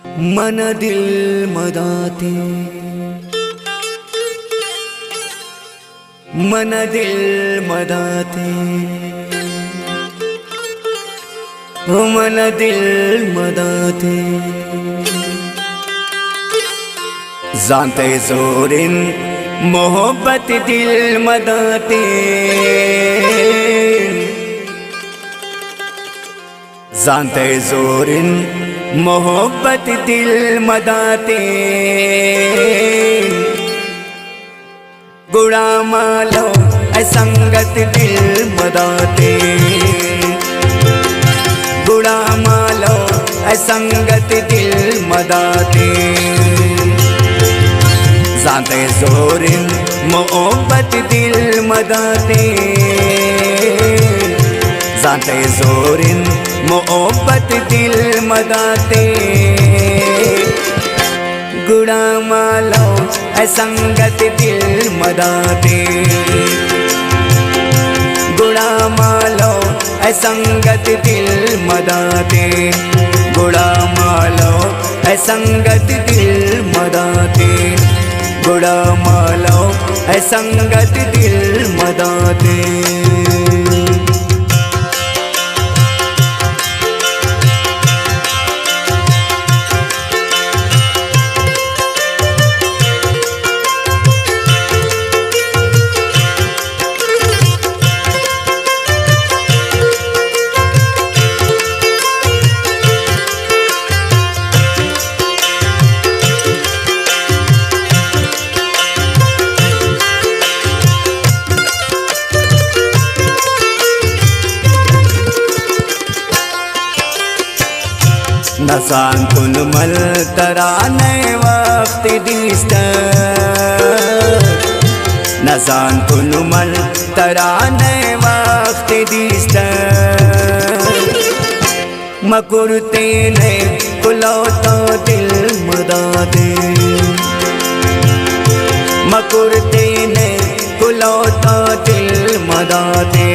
मन दिल मदाते, मन दिल मदाते, ओ मन दिल मदाते। जानते जोरिन मोहब्बत दिल मदाते, जानते जोरिन मोहब्बत दिल मदाते। गुड़ा मालो संगत दिल मदाते, गुड़ा मालो संगत दिल मदाते। जानते जोरिन मोहब्बत दिल मदाते, जानते जोरिन मोहब्बत दिल मदाते। गुड़ा मालो संगत दिल मदाते, गुड़ा मालो संगत दिल मदाते, गुड़ा मालो संगत दिल मदाते, गुड़ा मालो संगत दिल मदाते। नसान तुन मल तराने वक्त दिस्त, नसान तुन मल तराने वक्त दिस्त। मकुरते ने कुलौता दिल मदाते, मकुरते ने कुलौता दिल मदाते।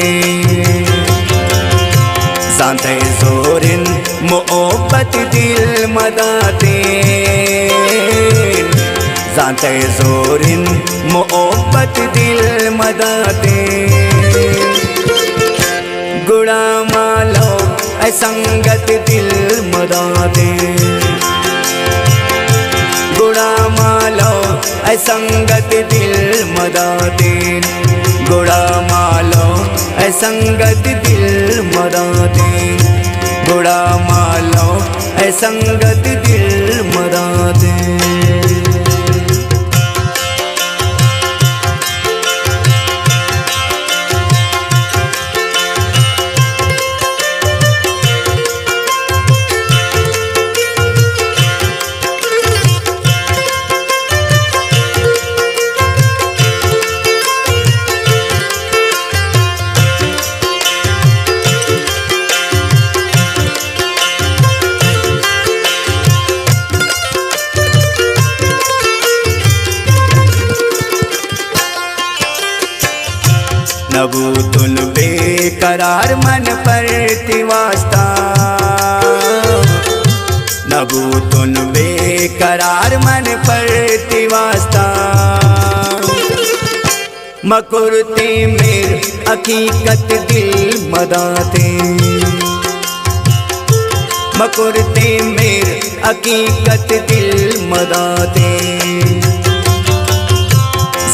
जानते जोरिन मोहब्बत दिल मदाते, जानते जोरिन मोहब्बत दिल मदाते। गुड़ा मालो संगत दिल मदाते, गुड़ा मालो संगत दिल मदाते, गुड़ा मालो संगत दिल मदाते, गुड़ा मालो संगत दिल मदाते। नबू तुन बेकरार मन पर तिवास्ता, नबू तुन बेकरार मन पर तिवास्ता। मकुरते मेर हकीकत दिल मदाते, मकुरते मेर हकीकत दिल मदाते।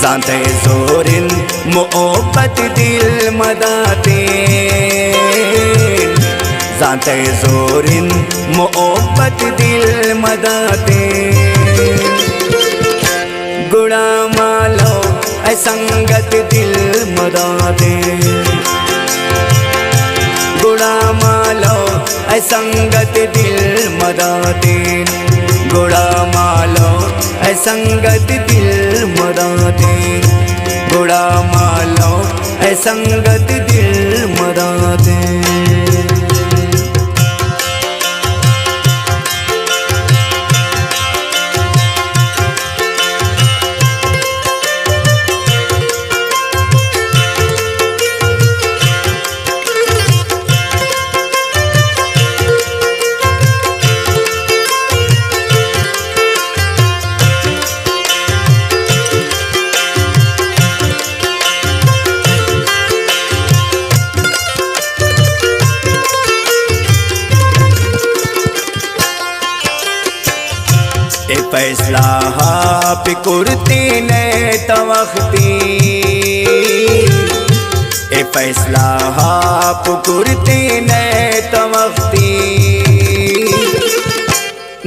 जानते जोरिन मोहब्बत दिल मदाते, जानते जोरिन मोहब्बत दिल मदाते। गुड़ा मालो संगत दिल मदाते, गुड़ा मालो संगत दिल मदाते, गुड़ा मालो संगत दिल मदाते, गुड़ा मालो संगत दिल मदाते। ए फैसला आप कुर्ते ने तवख्ती ए फैसला आप कुर्ते ने तवख्ती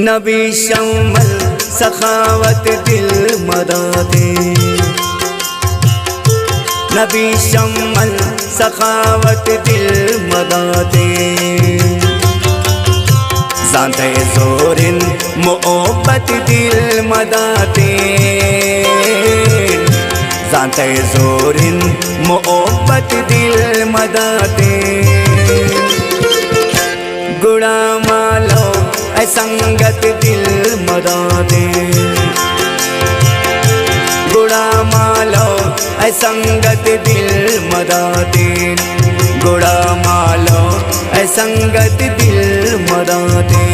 नबी शम्मल सखावत दिल मदाते नबी शम्मल सखावत दिल मदाते ज़ाते ज़ोरिन मोहब्बत दिल मदाते ज़ाते ज़ोरिन मोहब्बत दिल मदाते गुड़ा मालो ऐ संगत दिल मदाते गुड़ा मालो ऐ संगत दिल मदाते गुड़ा मालो ऐ संगत दिल मदाते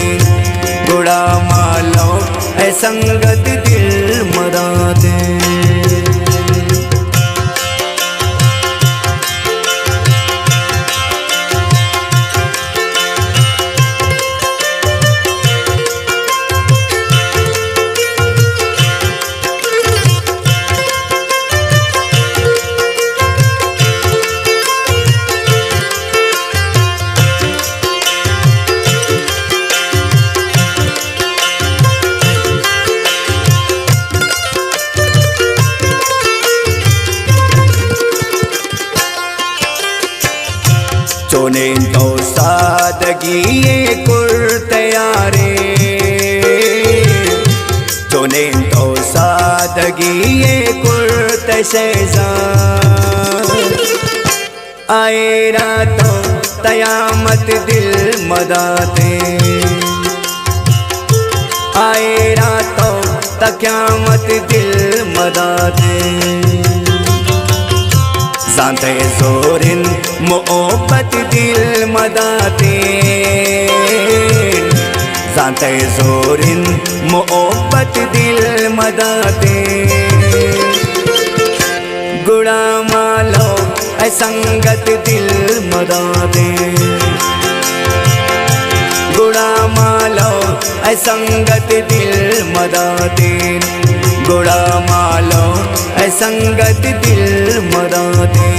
गुड़ा मालो ऐ संगत दिल मदाते चोने तो सादगी ये कुर्तयारे चोने तो सादगी ये कुर्त शहज़ाद आए रातों तयामत दिल मदाते आए रातों तक़यामत दिल मदाते ज़ाते ज़ोरिन मोहब्बत दिल मदाते ज़ाते ज़ोरिन मोहब्बत दिल मदाते गुड़ा मालो ऐ संगत दिल मदाते गुड़ा मालो ऐ संगत दिल मदाते गुड़ा मालो ऐ संगत दिल मदाते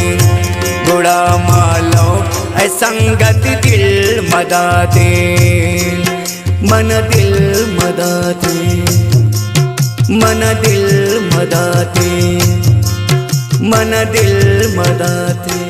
गुड़ा मालो ऐ संगत दिल मदाते मन दिल मदाते मन दिल मदाते मन दिल मदाते।